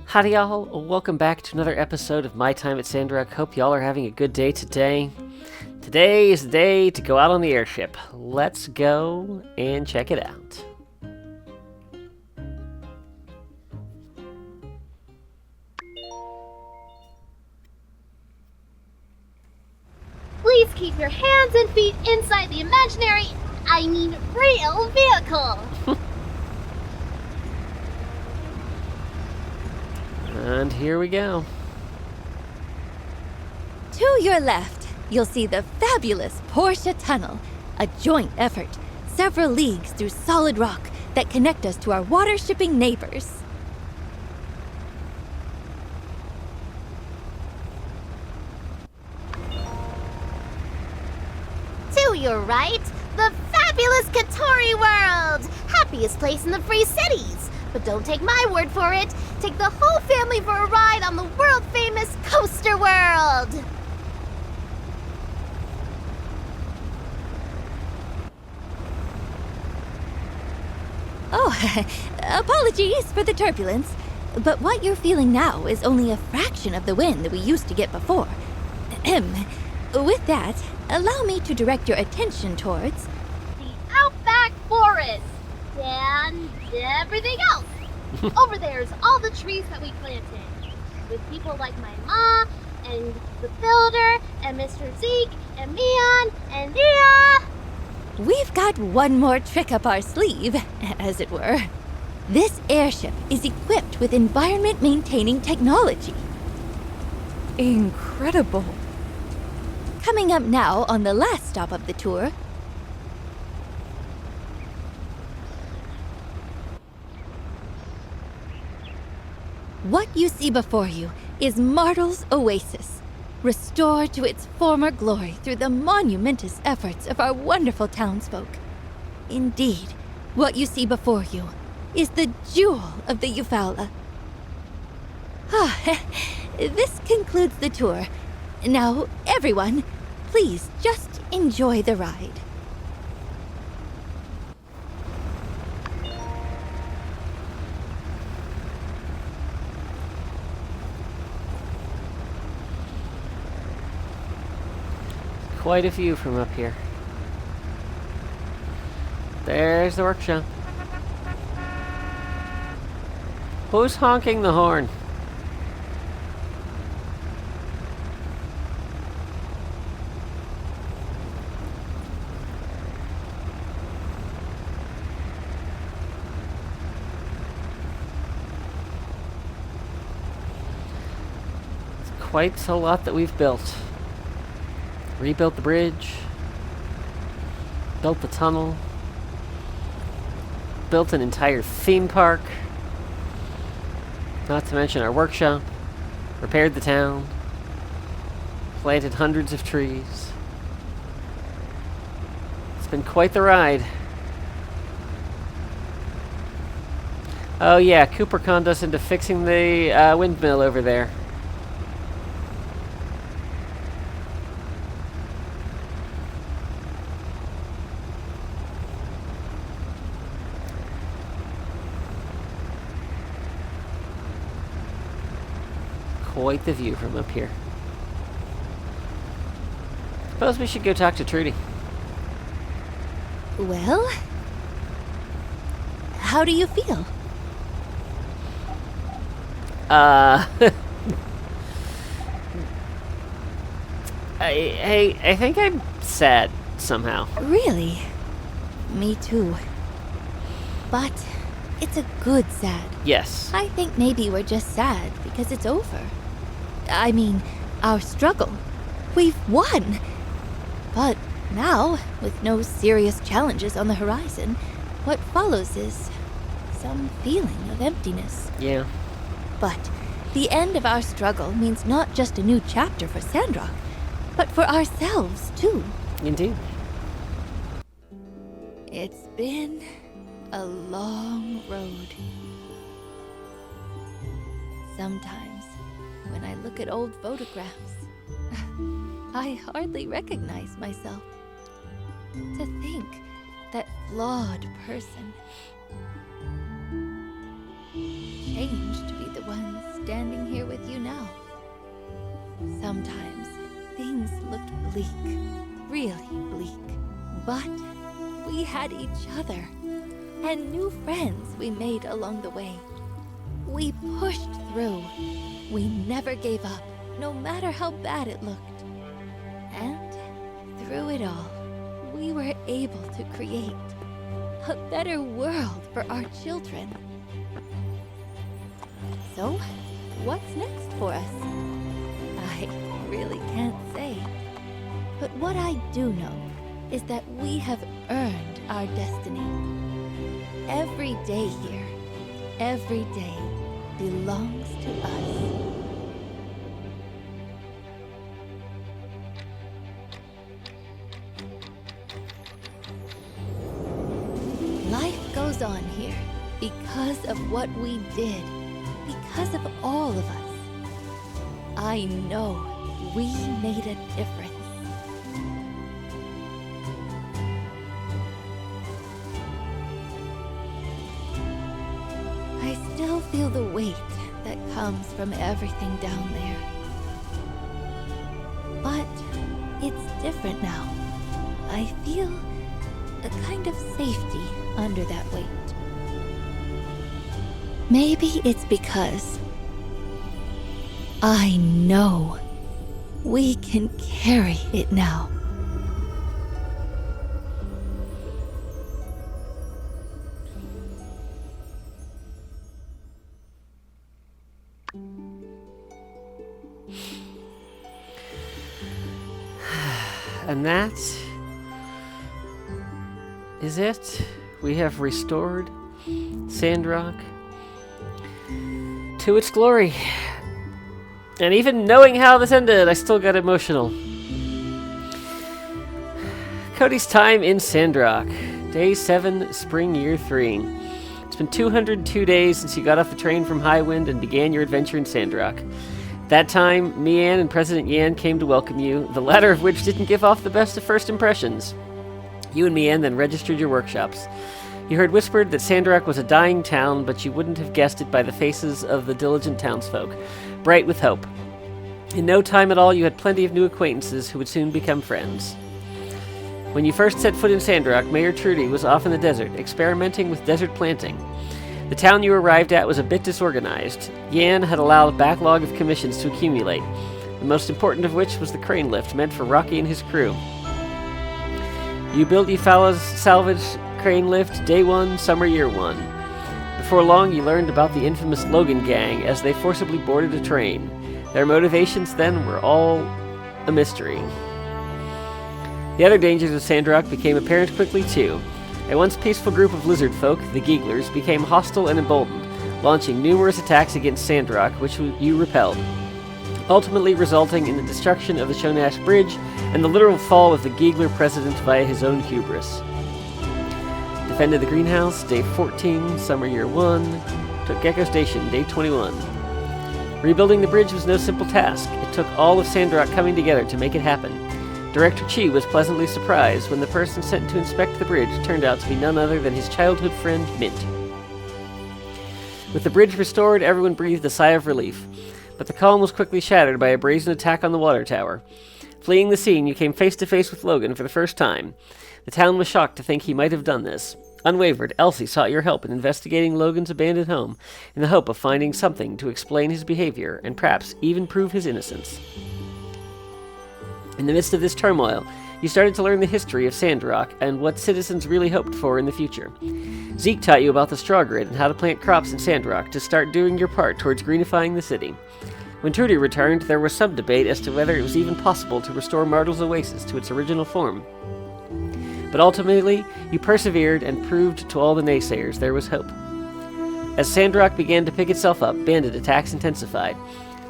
Howdy y'all, welcome back to another episode of My Time at Sandrock. Hope y'all are having a good day today. Today is the day to go out on the airship. Let's go and check it out. Please keep your hands and feet inside the imaginary, real vehicle. And here we go. To your left, you'll see the fabulous Porsche Tunnel, a joint effort, several leagues through solid rock that connect us to our water-shipping neighbors. To your right, the fabulous Katori World, happiest place in the Free Cities. But don't take my word for it. Take the whole family for a ride on the world-famous Coaster World. Oh, apologies for the turbulence, but what you're feeling now is only a fraction of the wind that we used to get before. Ahem. With that, allow me to direct your attention towards The Outback Forest and everything else. Over there's all the trees that we planted. With people like my ma, and the builder, and Mr. Zeke, and Mion, and Nia. We've got one more trick up our sleeve, as it were. This airship is equipped with environment-maintaining technology. Incredible. Coming up now on the last stop of the tour, what you see before you is Martel's Oasis, restored to its former glory through the monumentous efforts of our wonderful townsfolk. Indeed, what you see before you is the jewel of the Eufala. This concludes the tour. Now, everyone, please just enjoy the ride. Quite a view from up here. There's the workshop. Who's honking the horn? It's quite a lot that we've built. Rebuilt the bridge, built the tunnel, built an entire theme park, not to mention our workshop, repaired the town, planted hundreds of trees. It's been quite the ride. Oh yeah, Cooper conned us into fixing the windmill over there. Quite the view from up here. Suppose we should go talk to Trudy. Well, how do you feel? I think I'm sad somehow. Really? Me too. But it's a good sad. Yes. I think maybe we're just sad because it's over. I mean, our struggle. We've won. But now, with no serious challenges on the horizon, what follows is some feeling of emptiness. Yeah. But the end of our struggle means not just a new chapter for Sandrock, but for ourselves, too. Indeed. It's been a long road. Sometimes, when I look at old photographs, I hardly recognize myself. To think that flawed person changed to be the ones standing here with you now. Sometimes things looked bleak, really bleak. But we had each other, and new friends we made along the way. We pushed through. We never gave up, no matter how bad it looked. And through it all, we were able to create a better world for our children. So, what's next for us? I really can't say. But what I do know is that we have earned our destiny. Every day here, every day belongs to us. Life goes on here because of what we did, because of all of us. I know we made a difference. I still feel the weight that comes from everything down there. But it's different now. I feel a kind of safety under that weight. Maybe it's because I know we can carry it now. And that is it. We have restored Sandrock to its glory. And even knowing how this ended, I still got emotional. Cody's time in Sandrock. Day 7, spring year 3. It's been 202 days since you got off the train from Highwind and began your adventure in Sandrock. That time, Mian and President Yan came to welcome you, the latter of which didn't give off the best of first impressions. You and Mian then registered your workshops. You heard whispered that Sandrock was a dying town, but you wouldn't have guessed it by the faces of the diligent townsfolk, bright with hope. In no time at all, you had plenty of new acquaintances who would soon become friends. When you first set foot in Sandrock, Mayor Trudy was off in the desert, experimenting with desert planting. The town you arrived at was a bit disorganized. Yan had allowed a backlog of commissions to accumulate, the most important of which was the crane lift meant for Rocky and his crew. You built Eufala's salvage crane lift day 1, summer year 1. Before long, you learned about the infamous Logan gang as they forcibly boarded a train. Their motivations then were all a mystery. The other dangers of Sandrock became apparent quickly too. A once peaceful group of lizard folk, the Geeglers, became hostile and emboldened, launching numerous attacks against Sandrock, which you repelled, ultimately resulting in the destruction of the Shonash Bridge and the literal fall of the Geegler president via his own hubris. Defended the greenhouse, day 14, summer year 1, took Gecko Station, day 21. Rebuilding the bridge was no simple task. It took all of Sandrock coming together to make it happen. Director Chi was pleasantly surprised when the person sent to inspect the bridge turned out to be none other than his childhood friend, Mint. With the bridge restored, everyone breathed a sigh of relief, but the calm was quickly shattered by a brazen attack on the water tower. Fleeing the scene, you came face to face with Logan for the first time. The town was shocked to think he might have done this. Unwavered, Elsie sought your help in investigating Logan's abandoned home in the hope of finding something to explain his behavior and perhaps even prove his innocence. In the midst of this turmoil, you started to learn the history of Sandrock and what citizens really hoped for in the future. Zeke taught you about the straw grid and how to plant crops in Sandrock to start doing your part towards greenifying the city. When Trudy returned, there was some debate as to whether it was even possible to restore Martel's Oasis to its original form. But ultimately, you persevered and proved to all the naysayers there was hope. As Sandrock began to pick itself up, bandit attacks intensified.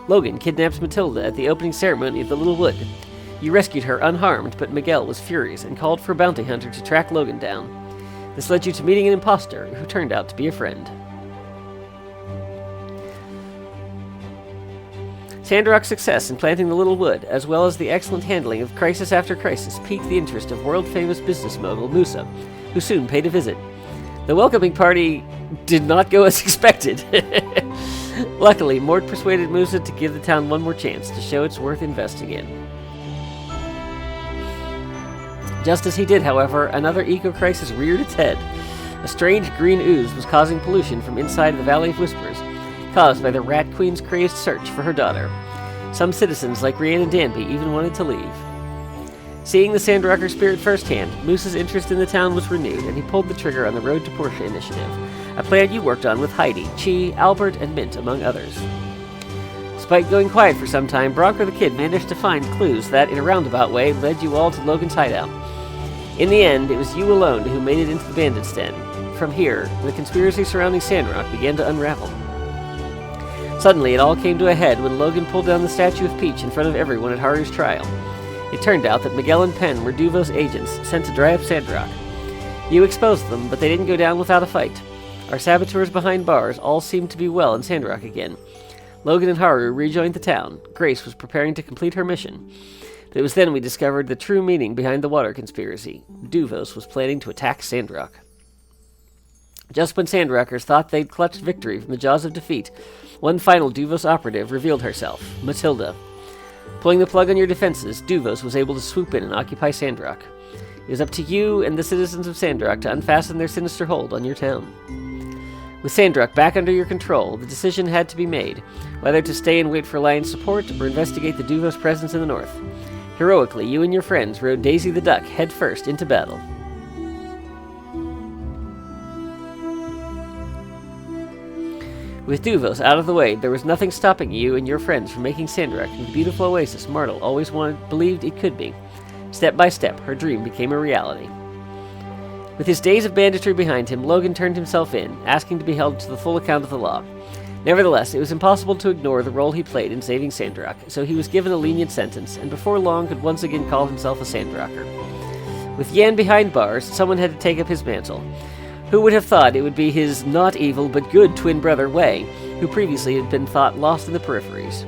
Logan kidnapped Matilda at the opening ceremony of the Little Wood. You rescued her unharmed, but Miguel was furious and called for a bounty hunter to track Logan down. This led you to meeting an imposter who turned out to be a friend. Sandrock's success in planting the Little Wood, as well as the excellent handling of crisis after crisis, piqued the interest of world-famous business mogul Musa, who soon paid a visit. The welcoming party did not go as expected. Luckily, Mort persuaded Musa to give the town one more chance to show it's worth investing in. Just as he did, however, another eco-crisis reared its head. A strange green ooze was causing pollution from inside the Valley of Whispers, caused by the Rat Queen's crazed search for her daughter. Some citizens, like Rhiannon Danby, even wanted to leave. Seeing the Sandrocker spirit firsthand, Moose's interest in the town was renewed, and he pulled the trigger on the Road to Portia initiative, a plan you worked on with Heidi, Chi, Albert, and Mint, among others. Despite going quiet for some time, Bronco the Kid managed to find clues that, in a roundabout way, led you all to Logan's hideout. In the end, it was you alone who made it into the bandits' den. From here, the conspiracy surrounding Sandrock began to unravel. Suddenly, it all came to a head when Logan pulled down the statue of Peach in front of everyone at Haru's trial. It turned out that Miguel and Penn were Duvos agents sent to dry up Sandrock. You exposed them, but they didn't go down without a fight. Our saboteurs behind bars all seemed to be well in Sandrock again. Logan and Haru rejoined the town. Grace was preparing to complete her mission. But it was then we discovered the true meaning behind the water conspiracy. Duvos was planning to attack Sandrock. Just when Sandrockers thought they'd clutched victory from the jaws of defeat, one final Duvos operative revealed herself, Matilda. Pulling the plug on your defenses, Duvos was able to swoop in and occupy Sandrock. It was up to you and the citizens of Sandrock to unfasten their sinister hold on your town. With Sandrock back under your control, the decision had to be made, whether to stay and wait for Lion's support or investigate the Duvos' presence in the north. Heroically, you and your friends rode Daisy the Duck headfirst into battle. With Duvos out of the way, there was nothing stopping you and your friends from making Sandrock the beautiful oasis Martel always believed it could be. Step by step, her dream became a reality. With his days of banditry behind him, Logan turned himself in, asking to be held to the full account of the law. Nevertheless, it was impossible to ignore the role he played in saving Sandrock, so he was given a lenient sentence, and before long could once again call himself a Sandrocker. With Yan behind bars, someone had to take up his mantle. Who would have thought it would be his not evil but good twin brother Wei, who previously had been thought lost in the peripheries.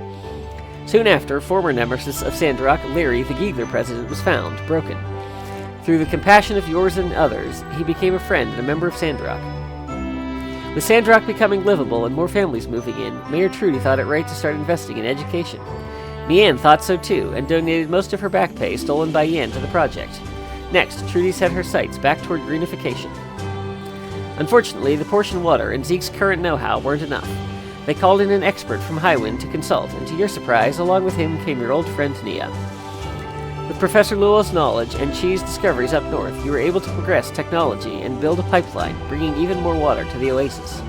Soon after, former nemesis of Sandrock, Larry, the Giegler president, was found, broken. Through the compassion of yours and others, he became a friend and a member of Sandrock. With Sandrock becoming livable and more families moving in, Mayor Trudy thought it right to start investing in education. Mian thought so too, and donated most of her back pay stolen by Yan to the project. Next, Trudy set her sights back toward greenification. Unfortunately, the portion water and Zeke's current know-how weren't enough. They called in an expert from Highwind to consult, and to your surprise, along with him came your old friend Nia. With Professor Luo's knowledge and Chi's discoveries up north, you were able to progress technology and build a pipeline, bringing even more water to the oasis.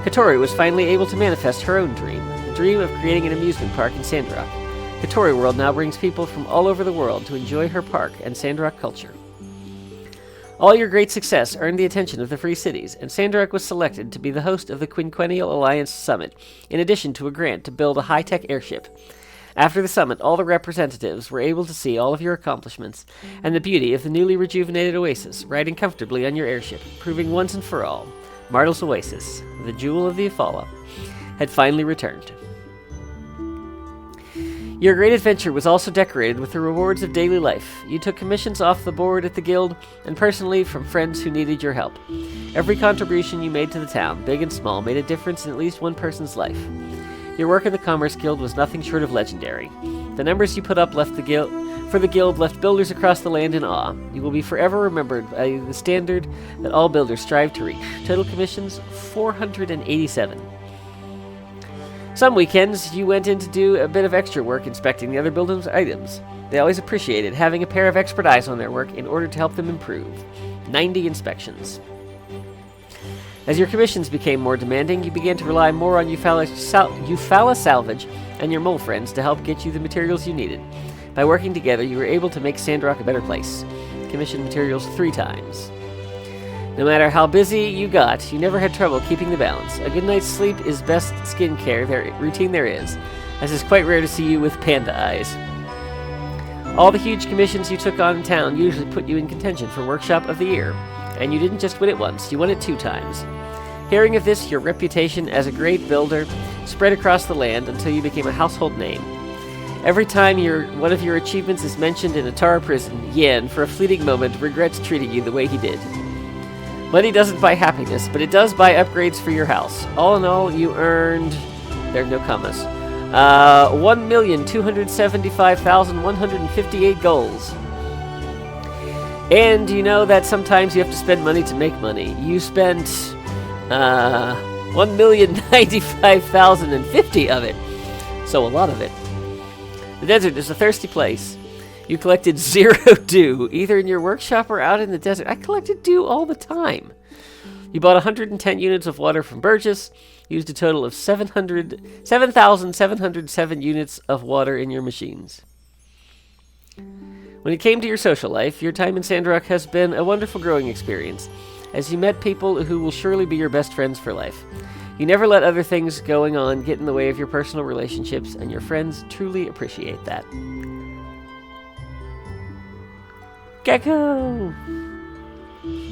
Katori was finally able to manifest her own dream, the dream of creating an amusement park in Sandrock. Katori World now brings people from all over the world to enjoy her park and Sandrock culture. All your great success earned the attention of the Free Cities, and Sandrock was selected to be the host of the Quinquennial Alliance Summit, in addition to a grant to build a high-tech airship. After the summit, all the representatives were able to see all of your accomplishments, and the beauty of the newly rejuvenated oasis, riding comfortably on your airship, proving once and for all, Martel's Oasis, the jewel of the Eufala, had finally returned. Your great adventure was also decorated with the rewards of daily life. You took commissions off the board at the guild, and personally from friends who needed your help. Every contribution you made to the town, big and small, made a difference in at least one person's life. Your work in the Commerce Guild was nothing short of legendary. The numbers you put up left the guild left builders across the land in awe. You will be forever remembered by the standard that all builders strive to reach. Total commissions, 487. Some weekends, you went in to do a bit of extra work inspecting the other buildings' items. They always appreciated having a pair of expert eyes on their work in order to help them improve. 90 inspections. As your commissions became more demanding, you began to rely more on Eufala salvage and your mole friends to help get you the materials you needed. By working together, you were able to make Sandrock a better place. Commissioned materials 3 times. No matter how busy you got, you never had trouble keeping the balance. A good night's sleep is best skincare routine there is, as it's quite rare to see you with panda eyes. All the huge commissions you took on in town usually put you in contention for Workshop of the Year, and you didn't just win it once, you won it 2 times. Hearing of this, your reputation as a great builder spread across the land until you became a household name. Every time one of your achievements is mentioned in a Tara prison, Yan, for a fleeting moment, regrets treating you the way he did. Money doesn't buy happiness, but it does buy upgrades for your house. All in all, you earned... There are no commas. 1,275,158 goals. And you know that sometimes you have to spend money to make money. You spent 1,095,050 of it. So a lot of it. The desert is a thirsty place. You collected 0 dew, either in your workshop or out in the desert. I collected dew all the time. You bought 110 units of water from Burgess, used a total of 7,707 units of water in your machines. When it came to your social life, your time in Sandrock has been a wonderful growing experience, as you met people who will surely be your best friends for life. You never let other things going on get in the way of your personal relationships, and your friends truly appreciate that. Gecko!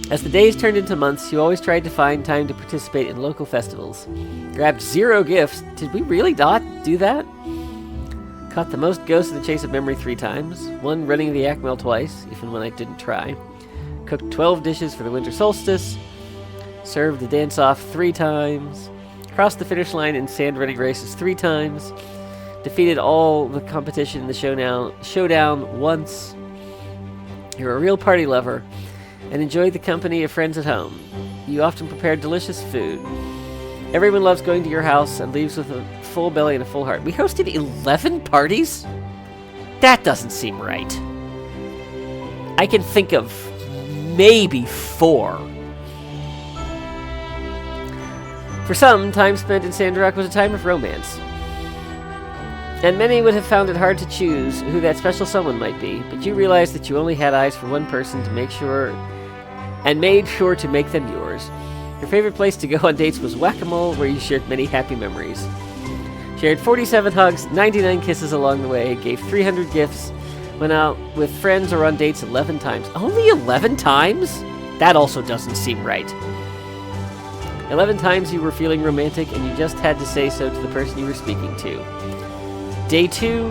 As the days turned into months, you always tried to find time to participate in local festivals. Grabbed 0 gifts. Did we really not do that? Caught the most ghosts in the chase of memory 3 times. 1 running the yak mill twice, even when I didn't try. Cooked 12 dishes for the winter solstice. Served the dance-off 3 times. Crossed the finish line in sand-running races 3 times. Defeated all the competition in the showdown once. You're a real party lover, and enjoyed the company of friends at home. You often prepared delicious food. Everyone loves going to your house and leaves with a full belly and a full heart. We hosted 11 parties? That doesn't seem right. I can think of maybe 4. For some, time spent in Sandrock was a time of romance. And many would have found it hard to choose who that special someone might be, but you realized that you only had eyes for one person to make sure, and made sure to make them yours. Your favorite place to go on dates was Whack-A-Mole, where you shared many happy memories. Shared 47 hugs, 99 kisses along the way, gave 300 gifts, went out with friends or on dates 11 times. Only 11 times? That also doesn't seem right. 11 times you were feeling romantic, and you just had to say so to the person you were speaking to. Day 2,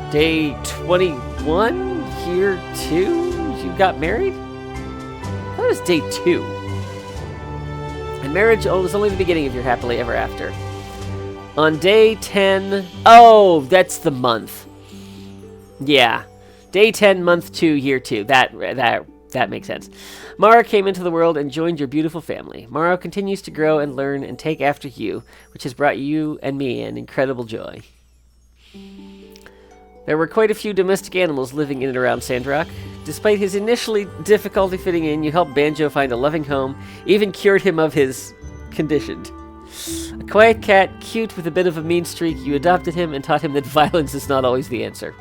day 21, year 2, you got married? That was day 2. And marriage was only the beginning of your happily ever after. On day 10, oh, that's the month. Yeah, day 10, month 2, year 2. That makes sense. Mara came into the world and joined your beautiful family. Mara continues to grow and learn and take after you, which has brought you and me an incredible joy. There were quite a few domestic animals living in and around Sandrock. Despite his initially difficulty fitting in, you helped Banjo find a loving home, even cured him of his condition. A quiet cat, cute with a bit of a mean streak, you adopted him and taught him that violence is not always the answer.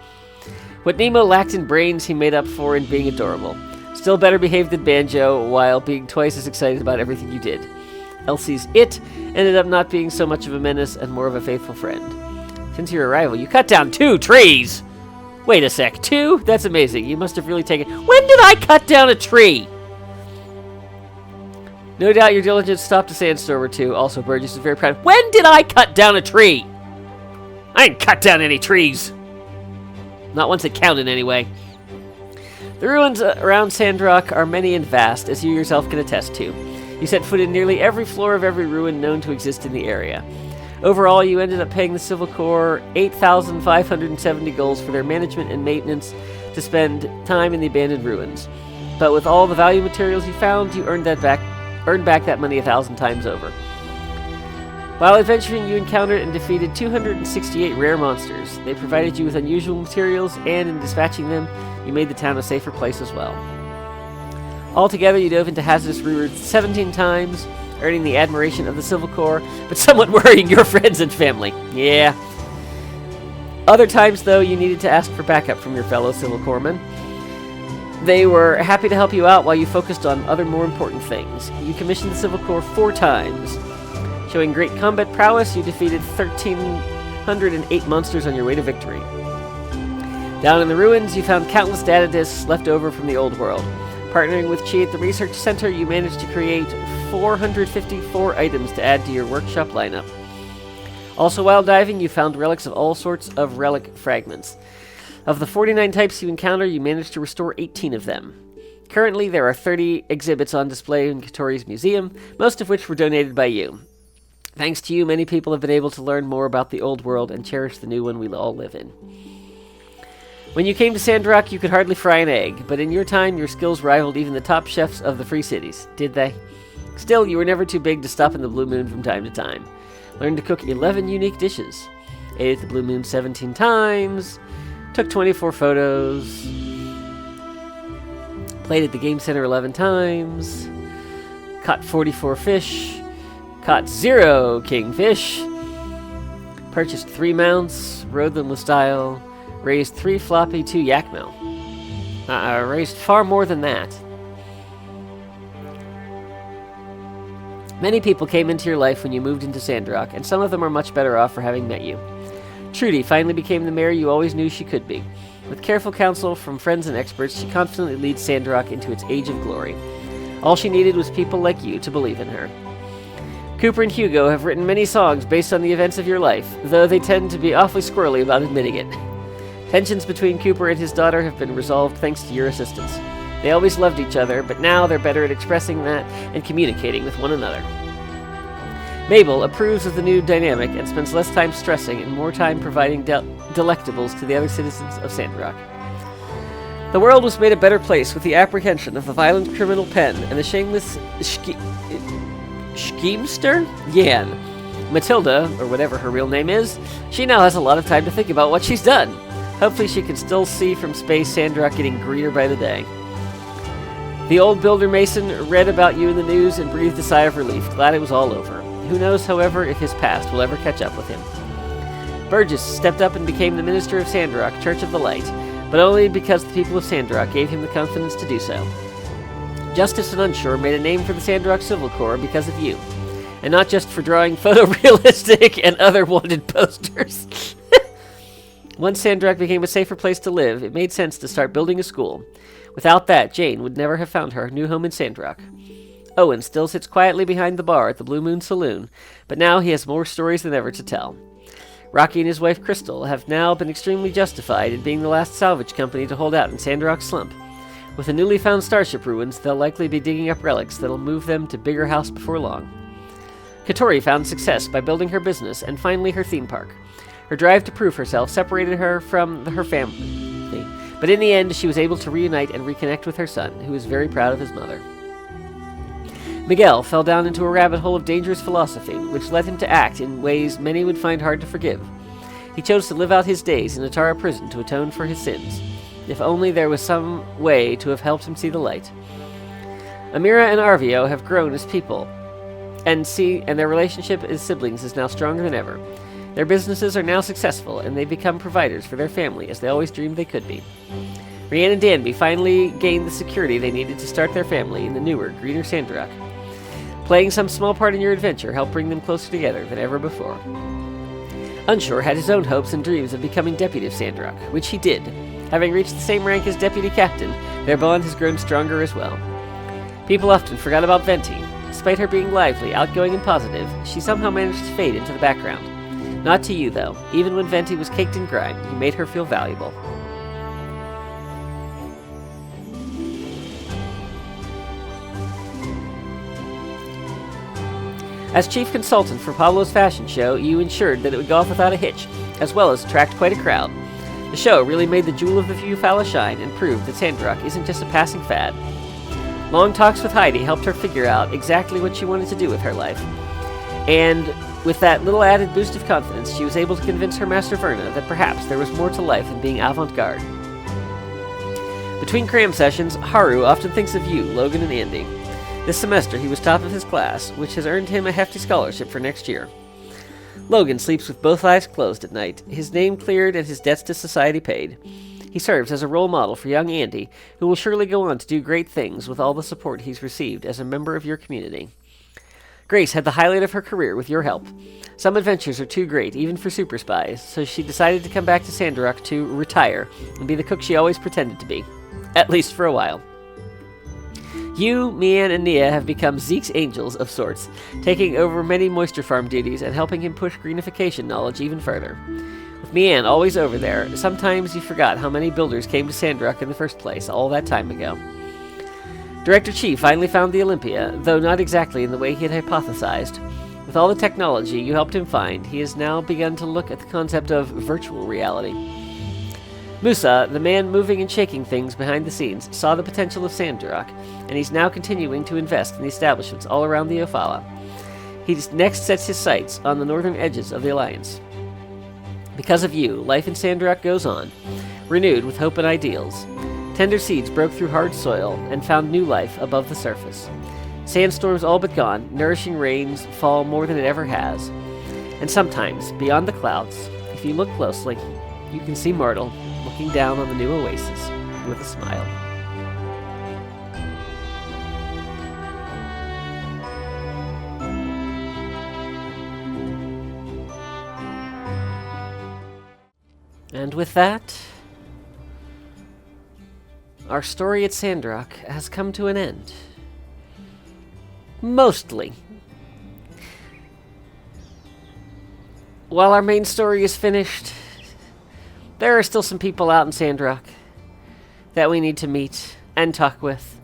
What Nemo lacked in brains, he made up for in being adorable. Still better behaved than Banjo, while being twice as excited about everything you did. Elsie's It ended up not being so much of a menace and more of a faithful friend. Since your arrival, you cut down 2 trees! Wait a sec, 2? That's amazing. You must have really taken... When did I cut down a tree? No doubt your diligence stopped a sandstorm or 2. Also, Burgess is very proud. When did I cut down a tree? I didn't cut down any trees. Not once it counted, anyway. The ruins around Sandrock are many and vast, as you yourself can attest to. You set foot in nearly every floor of every ruin known to exist in the area. Overall, you ended up paying the Civil Corps 8,570 goals for their management and maintenance to spend time in the abandoned ruins. But with all the value materials you found, you earned back that money 1,000 times over. While adventuring, you encountered and defeated 268 rare monsters. They provided you with unusual materials, and in dispatching them, you made the town a safer place as well. Altogether, you dove into hazardous rewards 17 times, earning the admiration of the Civil Corps, but somewhat worrying your friends and family. Yeah. Other times, though, you needed to ask for backup from your fellow Civil Corpsmen. They were happy to help you out while you focused on other more important things. You commissioned the Civil Corps 4 times. Showing great combat prowess, you defeated 1,308 monsters on your way to victory. Down in the ruins, you found countless data disks left over from the old world. Partnering with Chi at the research center, you managed to create 454 items to add to your workshop lineup. Also, while diving, you found relics of all sorts of relic fragments. Of the 49 types you encounter, you managed to restore 18 of them. Currently, there are 30 exhibits on display in Katori's museum, most of which were donated by you. Thanks to you, many people have been able to learn more about the old world and cherish the new one we all live in. When you came to Sandrock, you could hardly fry an egg, but in your time, your skills rivaled even the top chefs of the Free Cities, did they? Still, you were never too big to stop in the Blue Moon from time to time. Learned to cook 11 unique dishes. Ate at the Blue Moon 17 times. Took 24 photos. Played at the Game Center 11 times. Caught 44 fish. Caught 0 kingfish. Purchased 3 mounts. Rode them with style. Raised 3 floppy, 2 yakmel. Raised far more than that. Many people came into your life when you moved into Sandrock, and some of them are much better off for having met you. Trudy finally became the mayor you always knew she could be. With careful counsel from friends and experts, she confidently leads Sandrock into its age of glory. All she needed was people like you to believe in her. Cooper and Hugo have written many songs based on the events of your life, though they tend to be awfully squirrely about admitting it. Tensions between Cooper and his daughter have been resolved thanks to your assistance. They always loved each other, but now they're better at expressing that and communicating with one another. Mabel approves of the new dynamic and spends less time stressing and more time providing delectables to the other citizens of Sandrock. The world was made a better place with the apprehension of the violent criminal Penn and the shameless schemester Yan. Matilda, or whatever her real name is, she now has a lot of time to think about what she's done. Hopefully she can still see from space Sandrock getting greener by the day. The old builder Mason read about you in the news and breathed a sigh of relief, glad it was all over. Who knows, however, if his past will ever catch up with him. Burgess stepped up and became the minister of Sandrock, Church of the Light, but only because the people of Sandrock gave him the confidence to do so. Justice and Unsure made a name for the Sandrock Civil Corps because of you, and not just for drawing photorealistic and other wanted posters. Once Sandrock became a safer place to live, it made sense to start building a school. Without that, Jane would never have found her new home in Sandrock. Owen still sits quietly behind the bar at the Blue Moon Saloon, but now he has more stories than ever to tell. Rocky and his wife Crystal have now been extremely justified in being the last salvage company to hold out in Sandrock's slump. With the newly found starship ruins, they'll likely be digging up relics that'll move them to bigger house before long. Katori found success by building her business and finally her theme park. Her drive to prove herself separated her from her family, but in the end she was able to reunite and reconnect with her son, who is very proud of his mother. Miguel fell down into a rabbit hole of dangerous philosophy, which led him to act in ways many would find hard to forgive. He chose to live out his days in Atara prison to atone for his sins. If only there was some way to have helped him see the light. Amira and Arvio have grown as people, and their relationship as siblings is now stronger than ever. Their businesses are now successful, and they've become providers for their family, as they always dreamed they could be. Rianne and Danby finally gained the security they needed to start their family in the newer, greener Sandrock. Playing some small part in your adventure helped bring them closer together than ever before. Unsure had his own hopes and dreams of becoming deputy of Sandrock, which he did. Having reached the same rank as deputy captain, their bond has grown stronger as well. People often forgot about Venti. Despite her being lively, outgoing, and positive, she somehow managed to fade into the background. Not to you, though. Even when Venti was caked in grime, you made her feel valuable. As chief consultant for Pablo's fashion show, you ensured that it would go off without a hitch, as well as attract quite a crowd. The show really made the jewel of the Eufala shine and proved that Sandrock isn't just a passing fad. Long talks with Heidi helped her figure out exactly what she wanted to do with her life. And with that little added boost of confidence, she was able to convince her master Verna that perhaps there was more to life than being avant-garde. Between cram sessions, Haru often thinks of you, Logan, and Andy. This semester he was top of his class, which has earned him a hefty scholarship for next year. Logan sleeps with both eyes closed at night, his name cleared and his debts to society paid. He serves as a role model for young Andy, who will surely go on to do great things with all the support he's received as a member of your community. Grace had the highlight of her career with your help. Some adventures are too great, even for super spies, so she decided to come back to Sandrock to retire and be the cook she always pretended to be. At least for a while. You, Mian, and Nia have become Zeke's angels of sorts, taking over many moisture farm duties and helping him push greenification knowledge even further. With Mian always over there, sometimes you forgot how many builders came to Sandrock in the first place all that time ago. Director Chi finally found the Olympia, though not exactly in the way he had hypothesized. With all the technology you helped him find, he has now begun to look at the concept of virtual reality. Musa, the man moving and shaking things behind the scenes, saw the potential of Sandrock, and he's now continuing to invest in the establishments all around the Eufala. He next sets his sights on the northern edges of the Alliance. Because of you, life in Sandrock goes on, renewed with hope and ideals. Tender seeds broke through hard soil and found new life above the surface. Sandstorms all but gone, nourishing rains fall more than it ever has. And sometimes, beyond the clouds, if you look closely, you can see Myrtle looking down on the new oasis with a smile. And with that, our story at Sandrock has come to an end. Mostly. While our main story is finished, there are still some people out in Sandrock that we need to meet and talk with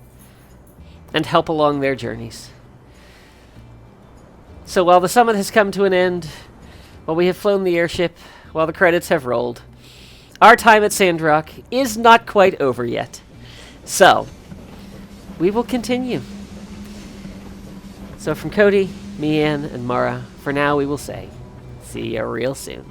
and help along their journeys. So while the summit has come to an end, while we have flown the airship, while the credits have rolled, our time at Sandrock is not quite over yet. So, we will continue. So from Cody, Mian, and Mara, for now we will say, see ya real soon.